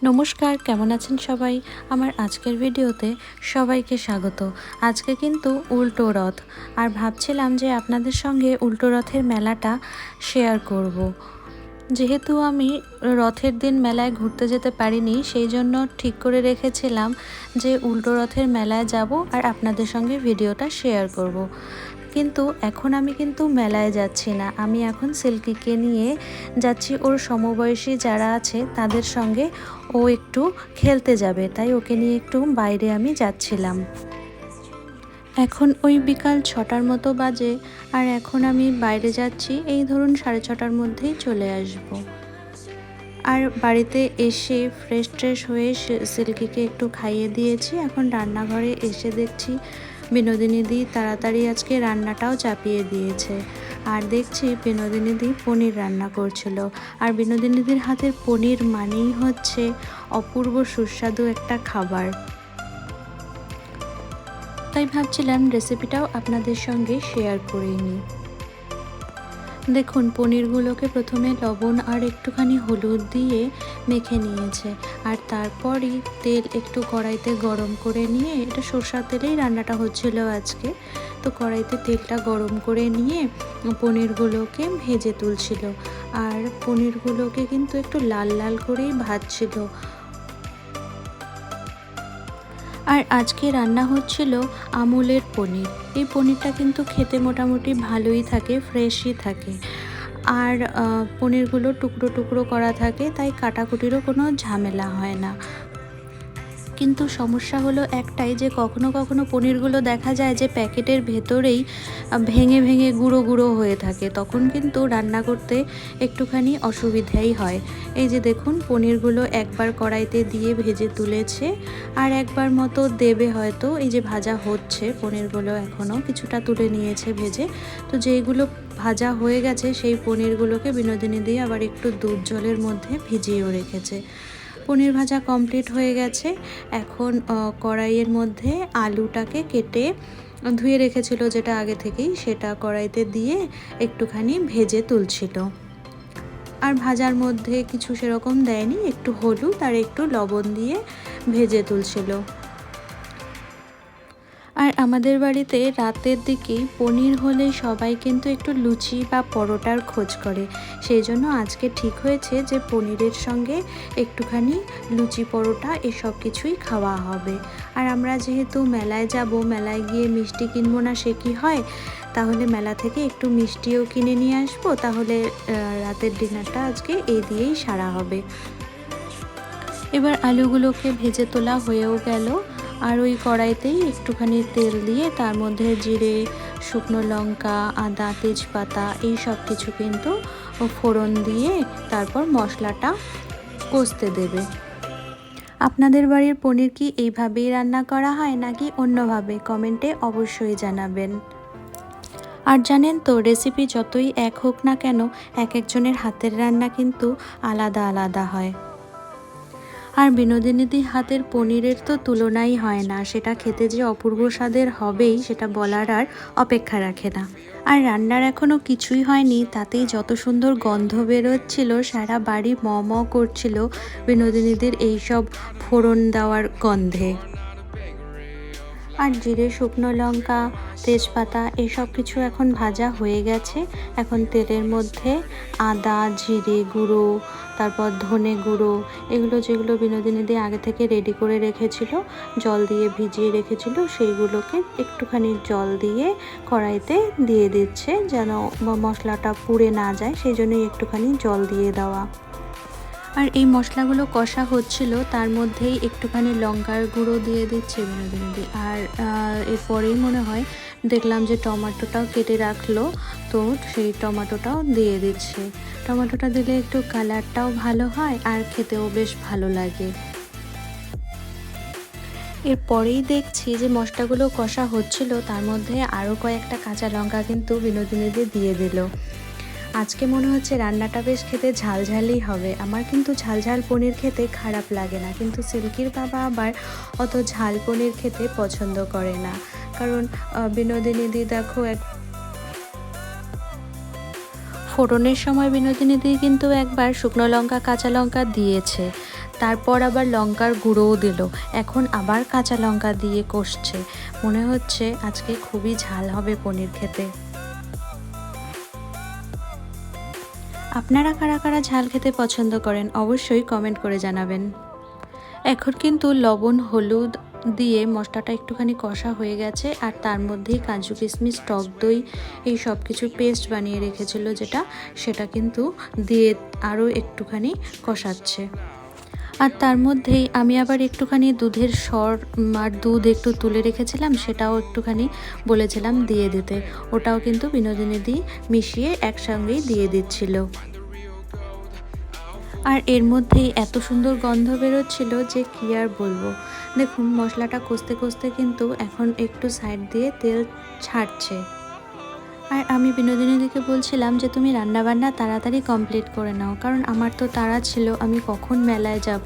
নমস্কার, কেমন আছেন সবাই? আমার আজকের ভিডিওতে সবাইকে স্বাগত। আজকে কিন্তু উল্টো রথ, আর ভাবছিলাম যে আপনাদের সঙ্গে উল্টো রথের মেলাটা শেয়ার করব। যেহেতু আমি রথের দিন মেলায় ঘুরতে যেতে পারিনি, সেই জন্য ঠিক করে রেখেছিলাম যে উল্টো রথের মেলায় যাব আর আপনাদের সঙ্গে ভিডিওটা শেয়ার করব। কিন্তু এখন আমি কিন্তু মেলায় যাচ্ছি না, আমি এখন সিল্কিকে নিয়ে যাচ্ছি ওর সমবয়সী যারা আছে তাদের সঙ্গে। ও একটু খেলতে যাবে, তাই ওকে নিয়ে একটু বাইরে আমি যাচ্ছিলাম। এখন ওই বিকাল 6টার মতো বাজে, আর এখন আমি বাইরে যাচ্ছি, এই ধরুন 6:30টার মধ্যেই চলে আসব। আর বাড়িতে এসে ফ্রেশ হয়ে সিল্কিকে একটু খাইয়ে দিয়েছি। এখন রান্নাঘরে এসে দেখছি বিনোদিনীদি তাড়াতাড়ি আজকে রান্নাটাও চাপিয়ে দিয়েছে। আর দেখছি বিনোদিনীদি পনির রান্না করছিল। আর বিনোদিনীদির হাতের পনির মানেই হচ্ছে অপূর্ব সুস্বাদু একটা খাবার। তাই ভাবছিলাম রেসিপিটাও আপনাদের সঙ্গে শেয়ার করে নিই। দেখুন, পনিরগুলোকে প্রথমে লবণ আর একটুখানি হলুদ দিয়ে মেখে নিয়েছে, আর তারপরই তেল একটু কড়াইতে গরম করে নিয়ে, এটা সরষের তেলেই রান্নাটা হচ্ছিল আজকে, তো কড়াইতে তেলটা গরম করে নিয়ে পনিরগুলোকে ভেজে তুলছিল। আর পনিরগুলোকে কিন্তু একটু লাল লাল করেই ভাজছিল। আর আজকে রান্না হচ্ছিল আমুলের পনির। এই পনিরটা কিন্তু খেতে মোটামুটি ভালোই থাকে, ফ্রেশই থাকে। আর পনিরগুলো টুকরো টুকরো করা থাকে, তাই কাটাকুটিরও কোনো ঝামেলা হয় না। কিন্তু সমস্যা হলো একটাই, যে কখনো কখনো পনিরগুলো দেখা যায় যে প্যাকেটের ভেতরেই ভেঙে ভেঙে গুঁড়ো গুঁড়ো হয়ে থাকে, তখন কিন্তু রান্না করতে একটুখানি অসুবিধাই হয়। এই যে দেখুন, পনিরগুলো একবার কড়াইতে দিয়ে ভেজে তুলেছে, আর একবার মতো দেবে হয়তো। এই যে ভাজা হচ্ছে পনিরগুলো, এখনও কিছুটা তুলে নিয়েছে ভেজে। তো যেইগুলো ভাজা হয়ে গেছে সেই পনিরগুলোকে বিনোদিনী দিয়ে আবার একটু দুধ জলের মধ্যে ভিজিয়েও রেখেছে। পনির ভাজা কমপ্লিট হয়ে গেছে। এখন কড়াইয়ের মধ্যে আলুটাকে কেটে ধুয়ে রেখেছিল যেটা আগে থেকেই, সেটা কড়াইতে দিয়ে একটুখানি ভেজে তুলছিল। আর ভাজার মধ্যে কিছু সেরকম দেয়নি, একটু হলুদ আর একটু লবণ দিয়ে ভেজে তুলছিল। আর আমাদের বাড়িতে রাতের দিকেই পনির হলে সবাই কিন্তু একটু লুচি বা পরোটার খোঁজ করে। সেই জন্য আজকে ঠিক হয়েছে যে পনিরের সঙ্গে একটুখানি লুচি পরোটা এসব কিছুই খাওয়া হবে। আর আমরা যেহেতু মেলায় যাব, মেলায় গিয়ে মিষ্টি কিনবো না সে কি হয়, তাহলে মেলা থেকে একটু মিষ্টিও কিনে নিয়ে আসবো। তাহলে রাতের ডিনারটা আজকে এই দিয়েই সারা হবে। এবার আলুগুলোকে ভেজে তোলা হয়েও গেল। আর ওই কড়াইতেই একটুখানি তেল দিয়ে তার মধ্যে জিরে, শুকনো লঙ্কা, আদা, তেজপাতা এই সব কিছু কিন্তু ফোড়ন দিয়ে তারপর মশলাটা কষতে দেবে। আপনাদের বাড়ির পনির কি এইভাবেই রান্না করা হয় নাকি অন্যভাবে? কমেন্টে অবশ্যই জানাবেন। আর জানেন তো, রেসিপি যতই এক হোক না কেন, এক একজনের হাতের রান্না কিন্তু আলাদা আলাদা হয়। আর বিনোদিনীদি হাতের পনিরের তো তুলনাই হয় না, সেটা খেতে যে অপূর্ব স্বাদের হবেই সেটা বলার আর অপেক্ষা রাখে না। আর রান্নার এখনও কিছুই হয়নি, তাতেই যত সুন্দর গন্ধ বেরোচ্ছিল, সারা বাড়ি ম ম করছিল বিনোদিনীদের এইসব ফোড়ন দেওয়ার গন্ধে। আর জিরে, শুকনো লঙ্কা, তেজপাতা এসব কিছু এখন ভাজা হয়ে গেছে। এখন তেলের মধ্যে আদা, জিরে গুঁড়ো, তারপর ধনে গুঁড়ো, এগুলো যেগুলো বিনোদিনীদি আগে থেকে রেডি করে রেখেছিল, জল দিয়ে ভিজিয়ে রেখেছিল, সেইগুলোকে একটুখানি জল দিয়ে কড়াইতে দিয়ে দিচ্ছে, যেন মশলাটা পুড়ে না যায়, সেই জন্যই একটুখানি জল দিয়ে দেওয়া। আর এই মশলাগুলো কষা হচ্ছিল, তার মধ্যেই একটুখানি লঙ্কার গুঁড়ো দিয়ে দিচ্ছে বিনোদিনী। আর এরপরেই মনে হয় দেখলাম যে টমেটোটাও কেটে রাখলো, তো সেই টমেটোটাও দিয়ে দিচ্ছে। টমেটোটা দিলে একটু কালারটাও ভালো হয় আর খেতেও বেশ ভালো লাগে। এরপরেই দেখছি যে মশলাগুলো কষা হচ্ছিল, তার মধ্যে আরও কয়েকটা কাঁচা লঙ্কা কিন্তু বিনোদিনীদি দিয়ে দিল। আজকে মনে হচ্ছে রান্নাটা বেশ খেতে ঝালঝালই হবে। আমার কিন্তু ঝালঝাল পনির খেতে খারাপ লাগে না, কিন্তু সিল্কির বাবা আবার অত ঝাল পনির খেতে পছন্দ করে না। কারণ বিনোদিনীদি দেখো, ফোড়নের সময় বিনোদিনীদি কিন্তু একবার শুকনো লঙ্কা, কাঁচা লঙ্কা দিয়েছে, তারপর আবার লঙ্কার গুঁড়োও দিল। এখন আবার কাঁচা লঙ্কা দিয়ে কষছে। মনে হচ্ছে আজকে খুবই ঝাল হবে পনির খেতে। আপনারা কারা কারা ঝাল খেতে পছন্দ করেন অবশ্যই কমেন্ট করে জানাবেন। এখন কিন্তু লবণ হলুদ দিয়ে মশলাটা একটুখানি কষা হয়ে গেছে, আর তার মধ্যেই কাজু কিশমিশ টক দই এই সব কিছু পেস্ট বানিয়ে রেখেছিল সেটা কিন্তু দিয়ে আরও একটুখানি কষাচ্ছে। আর তার মধ্যেই আমি আবার একটুখানি দুধের সর আর দুধ একটু তুলে রেখেছিলাম, সেটাও একটুখানি বলেছিলাম দিয়ে দিতে। ওটাও কিন্তু বিনোদিনী দি মিশিয়ে একসঙ্গেই দিয়ে দিচ্ছিল। আর এর মধ্যেই এত সুন্দর গন্ধ বেরোচ্ছিল যে কী আর বলবো। দেখুন মশলাটা কষতে কষতে কিন্তু এখন একটু সাইড দিয়ে তেল ছাড়ছে। আর আমি বিনোদিনীদিকে বলছিলাম যে তুমি রান্নাবান্না তাড়াতাড়ি কমপ্লিট করে নাও, কারণ আমার তো তাড়া ছিল, আমি কখন মেলায় যাব।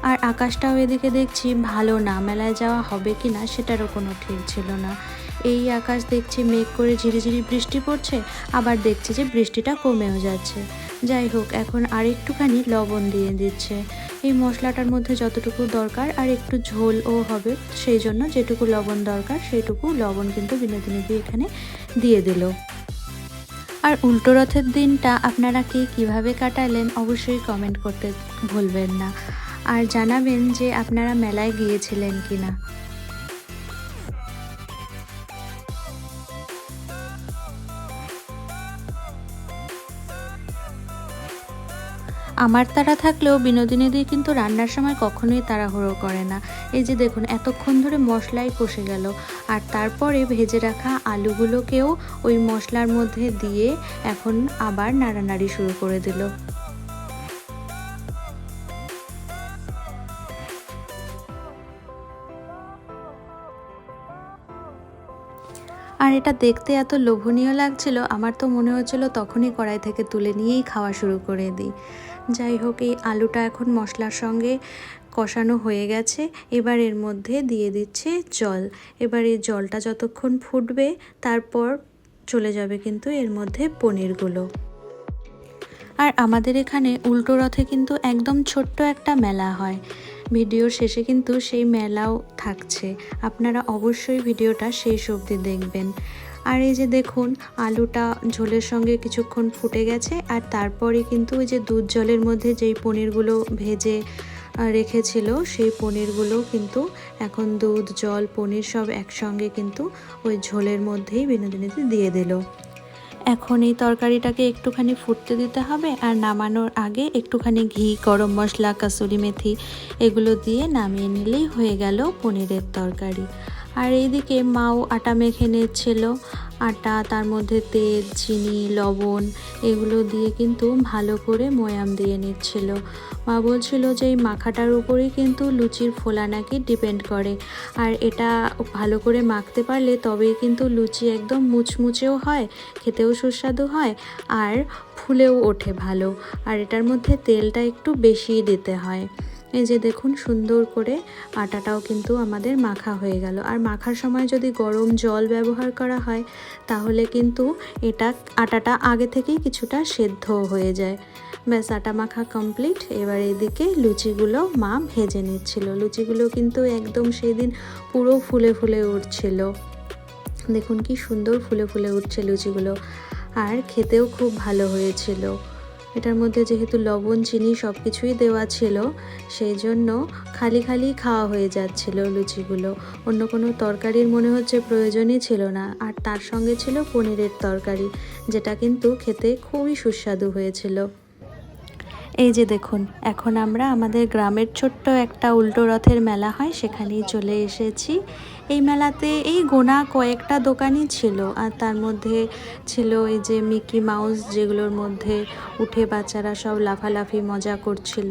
আর আকাশটাও এদিকে দেখছি ভালো না, মেলায় যাওয়া হবে কি না সেটারও কোনো ঠিক ছিল না। এই আকাশ দেখছি মেঘ করে ঝিরিঝিরি বৃষ্টি পড়ছে, আবার দেখছি যে বৃষ্টিটা কমেও যাচ্ছে। যাই হোক, এখন আর একটুখানি লবণ দিয়ে দিচ্ছে। এই মশলাটার মধ্যে যতটুকু দরকার আর একটু ঝোলও হবে, সেই জন্য যেটুকু লবণ দরকার সেইটুকু লবণ কিন্তু বিনোদিনী দিয়ে এখানে দিয়ে দিল। আর উল্টো রথের দিনটা আপনারা কে কীভাবে কাটালেন অবশ্যই কমেন্ট করতে ভুলবেন না, আর জানাবেন যে আপনারা মেলায় গিয়েছিলেন কিনা। আমার তাড়া থাকলেও বিনোদিনীদি কিন্তু রান্নার সময় কখনোই তাড়াহুড়ো করে না। এই যে দেখুন এতক্ষণ ধরে মশলাই কষে গেল, আর তারপরে ভেজে রাখা আলুগুলোকেও ওই মশলার মধ্যে দিয়ে এখন আবার নাড়ানাড়ি শুরু করে দিল। আর এটা দেখতে এত লোভনীয় লাগছিল, আমার তো মনে হচ্ছিল তখনই কড়াই থেকে তুলে নিয়েই খাওয়া শুরু করে দিই। যাই হোক, এই আলুটা এখন মশলার সঙ্গে কষানো হয়ে গেছে। এবার এর মধ্যে দিয়ে দিচ্ছে জল। এবার এই জলটা যতক্ষণ ফুটবে তারপর চলে যাবে কিন্তু এর মধ্যে পনিরগুলো। আর আমাদের এখানে উল্টো রথে কিন্তু একদম ছোট্ট একটা মেলা হয়। ভিডিওর শেষে কিন্তু সেই মেলাও থাকছে, আপনারা অবশ্যই ভিডিওটা শেষ অবধি দেখবেন। আর এই যে দেখুন আলুটা ঝোলের সঙ্গে কিছুক্ষণ ফুটে গেছে, আর তারপরে কিন্তু ওই যে দুধ জলের মধ্যে যেই পনিরগুলো ভেজে রেখেছিল সেই পনিরগুলো কিন্তু এখন দুধ জল পনির সব একসঙ্গে কিন্তু ওই ঝোলের মধ্যেই বিনোদিনীতে দিয়ে দিল। এখন এই তরকারিটাকে একটুখানি ফুটতে দিতে হবে, আর নামানোর আগে একটুখানি ঘি গরম মশলা কাসুরি মেথি এগুলো দিয়ে নামিয়ে নিলেই হয়ে গেল পনিরের তরকারি। আর এইদিকে মাও আটা মেখে নিচ্ছিল। আটা, তার মধ্যে তেল চিনি লবণ এগুলো দিয়ে কিন্তু ভালো করে ময়াম দিয়ে নিচ্ছিল। মা বলছিল যে এই মাখাটার উপরেই কিন্তু লুচির ফোলা নাকি ডিপেন্ড করে, আর এটা ভালো করে মাখতে পারলে তবেই কিন্তু লুচি একদম মুচমুচেও হয়, খেতেও সুস্বাদু হয়, আর ফুলেও ওঠে ভালো। আর এটার মধ্যে তেলটা একটু বেশিই দিতে হয়। এই যে দেখুন সুন্দর করে আটাটাও কিন্তু আমাদের মাখা হয়ে গেল। আর মাখার সময় যদি গরম জল ব্যবহার করা হয় তাহলে কিন্তু আটাটা আগে থেকেই কিছুটা সেদ্ধ হয়ে যায়। ব্যাস, আটা মাখা কমপ্লিট। এবার এদিকে লুচিগুলো মা ভেজে নিচ্ছিল। লুচিগুলো কিন্তু একদম সেই দিন পুরো ফুলে ফুলে উঠছিল। দেখুন কি সুন্দর ফুলে ফুলে উঠছে লুচিগুলো, আর খেতেও খুব ভালো হয়েছিল। এটার মধ্যে যেহেতু লবণ চিনি সব কিছুই দেওয়া ছিল, সেই জন্য খালি খালি খাওয়া হয়ে যাচ্ছিল লুচিগুলো। অন্য কোনো তরকারির মনে হচ্ছে প্রয়োজনই ছিল না। আর তার সঙ্গে ছিল পনিরের তরকারি, যেটা কিন্তু খেতে খুবই সুস্বাদু হয়েছিল। এই যে দেখুন এখন আমরা আমাদের গ্রামের ছোট্ট একটা উল্টো রথের মেলা হয় সেখানেই চলে এসেছি। এই মেলাতে এই গোনা কয়েকটা দোকানই ছিল, আর তার মধ্যে ছিল এই যে মিকি মাউস, যেগুলোর মধ্যে উঠে বাচ্চারা সব লাফালাফি মজা করছিল।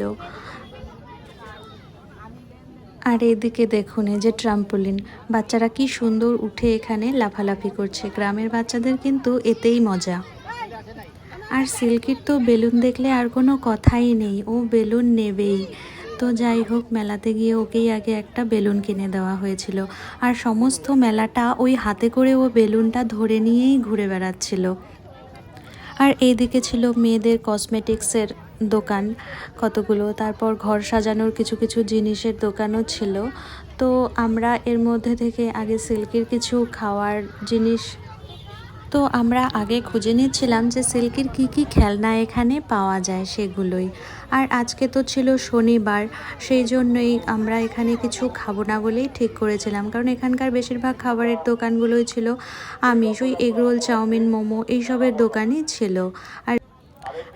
আর এদিকে দেখুন এই যে ট্রাম্পোলিন, বাচ্চারা কি সুন্দর উঠে এখানে লাফালাফি করছে। গ্রামের বাচ্চাদের কিন্তু এতেই মজা। আর সিল্কির তো বেলুন দেখলে আর কোনো কথাই নেই, ও বেলুন নেবেই। তো যাই হোক, মেলাতে গিয়ে ওকেই আগে একটা বেলুন কিনে দেওয়া হয়েছিল, আর সমস্ত মেলাটা ওই হাতে করে ও বেলুনটা ধরে নিয়েই ঘুরে বেড়াচ্ছিল। আর এইদিকে ছিল মেয়েদের কসমেটিক্সের দোকান কতগুলো, তারপর ঘর সাজানোর কিছু কিছু জিনিসের দোকানও ছিল। তো আমরা এর মধ্যে থেকে আগে সিল্কির কিছু খাওয়ার জিনিস আমরা আগে খুঁজে নিচ্ছিলাম যে সিল্কির কি কি খেলনা এখানে পাওয়া যায় সেগুলোই। আর আজকে তো ছিল শনিবার, সেই জন্যই আমরা এখানে কিছু খাবো না বলেই ঠিক করেছিলাম, কারণ এখানকার বেশিরভাগ খাবারের দোকানগুলোই ছিল আমিষ, ওই এগরোল, চাউমিন, মোমো এইসবের দোকানই ছিল। আর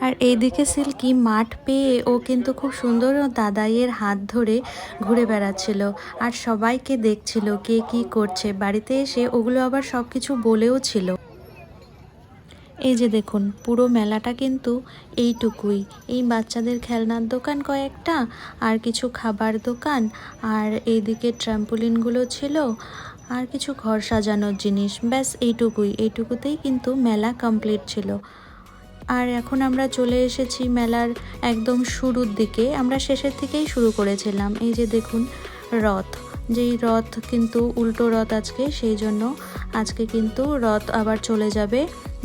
আর এইদিকে সিল্কি মাঠ পেয়ে ও কিন্তু খুব সুন্দর দাদাইয়ের হাত ধরে ঘুরে বেড়াচ্ছিল আর সবাইকে দেখছিল কে কি করছে। বাড়িতে এসে ওগুলো আবার সব কিছু বলেও ছিল। এই যে দেখুন, পুরো মেলাটা কিন্তু এইটুকুই, এই বাচ্চাদের খেলনার দোকান কয়েকটা, আর কিছু খাবার দোকান, আর এইদিকে ট্রাম্পোলিনগুলো ছিল, আর কিছু ঘর সাজানোর জিনিস, ব্যাস এইটুকুতেই কিন্তু মেলা কমপ্লিট ছিল। আর এখন আমরা চলে এসেছি মেলার একদম শুরুর দিকে, আমরা শেষের থেকেই শুরু করেছিলাম। এই যে দেখুন রথ, যেই রথ কিন্তু উল্টো রথ আজকে, সেই জন্য আজকে কিন্তু রথ আবার চলে যাবে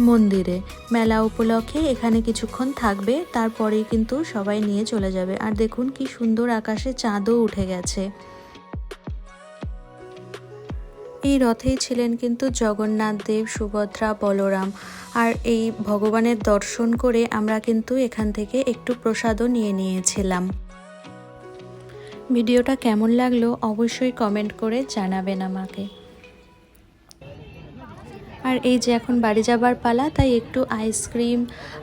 মন্দিরে। মেলা উপলক্ষে এখানে কিছুক্ষণ থাকবে, তারপরেই কিন্তু সবাই নিয়ে চলে যাবে। আর দেখুন কি সুন্দর আকাশে চাঁদও উঠে গেছে। এই রথেই ছিলেন কিন্তু জগন্নাথ দেব, সুভদ্রা, বলরাম। আর এই ভগবানের দর্শন করে আমরা কিন্তু এখান থেকে একটু প্রসাদও নিয়ে নিয়েছিলাম। ভিডিওটা কেমন লাগলো অবশ্যই কমেন্ট করে জানাবেন আমাকে। আর এই যে এখন বাড়ি যাবার পালা, তাই একটু আইসক্রিম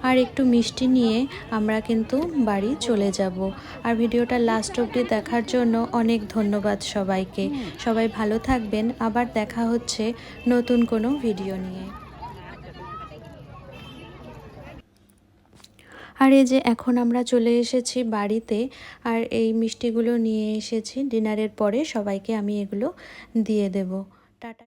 আর একটু মিষ্টি নিয়ে আমরা কিন্তু বাড়ি চলে যাব। আর ভিডিওটা লাস্ট অবধি দেখার জন্য অনেক ধন্যবাদ সবাইকে। সবাই ভালো থাকবেন, আবার দেখা হচ্ছে নতুন কোনো ভিডিও নিয়ে। আর এই যে এখন আমরা চলে এসেছি বাড়িতে, আর এই মিষ্টিগুলো নিয়ে এসেছি ডিনারের পরে সবাইকে আমি এগুলো দিয়ে দেব। টাটা।